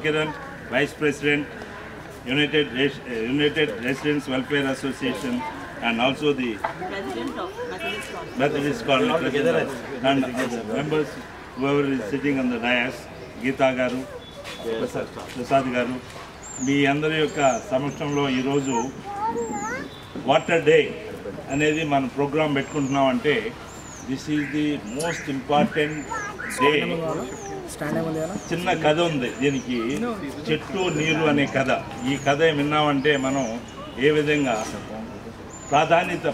Kiran, Vice President, United Residents Welfare Association, and also the President of Methodist College, and members, whoever is sitting on the dais, Geeta Garu, Prasad Garu, మీ అందరి యొక్క సమక్షంలో ఈరోజు water day అనేది మన programme పెట్టుకుంటున్నాం అంటే this is the most important day. చిన్న కథ ఉంది దీనికి, చెట్టు నీరు అనే కథ. ఈ కథ విన్నామంటే మనం ఏ విధంగా ప్రాధాన్యత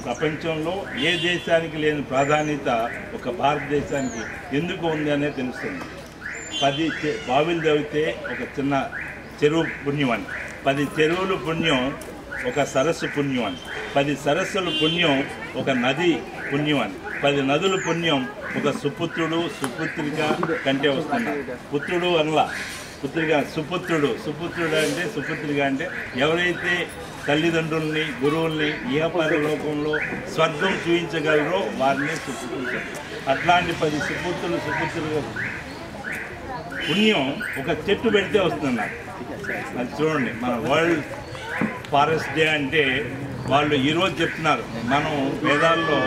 ప్రపంచంలో ఏ దేశానికి లేని ప్రాధాన్యత ఒక భారతదేశానికి ఎందుకు ఉంది అనేది తెలుస్తుంది. 10 బావిలు తవ్వితే ఒక చిన్న చెరువు పుణ్యం అని, 10 చెరువులు పుణ్యం ఒక సరస్సు పుణ్యం అని, 10 సరస్సుల పుణ్యం ఒక నది పుణ్యం అని, 10 నదుల పుణ్యం ఒక సుపుత్రుడు సుపుత్రిక కంటే వస్తున్నారు. పుత్రుడు అనలా, పుత్రిక సుపుత్రుడు, సుపుత్రుడు అంటే సుపుత్రిక అంటే ఎవరైతే తల్లిదండ్రుల్ని గురువుల్ని ఇహపర లోకంలో స్వర్గం చూపించగలరో వారిని సుపుత్రులు. అట్లాంటి 10 సుపుత్రులు సుపుత్రులు పుణ్యం ఒక చెట్టు పెడితే వస్తున్నారు. అది చూడండి, మన వరల్డ్ ఫారెస్ట్ డే అంటే వాళ్ళు ఈరోజు చెప్తున్నారు మనం వేదాల్లో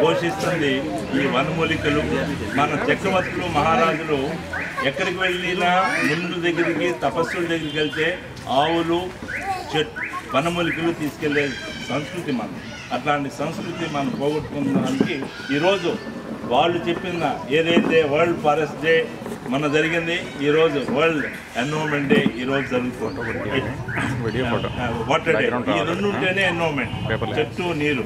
పోషిస్తుంది ఈ వనమూలికలు. మన చక్రవర్తులు మహారాజులు ఎక్కడికి వెళ్ళినా ముందు దగ్గరికి తపస్సుల దగ్గరికి వెళ్తే ఆవులు వనమూలికలు తీసుకెళ్లే సంస్కృతి మనం. అట్లాంటి సంస్కృతి మనం పోగొట్టుకున్నానికి ఈరోజు వాళ్ళు చెప్పిన ఏదైతే వరల్డ్ ఫారెస్ట్ డే మన జరిగింది, ఈరోజు వరల్డ్ ఎన్విరాన్మెంట్ డే ఈరోజు జరుగుతుంది. వాటర్ డే, ఈ రెండు ఉంటేనే ఎన్విరాన్మెంట్, చెట్టు నీరు.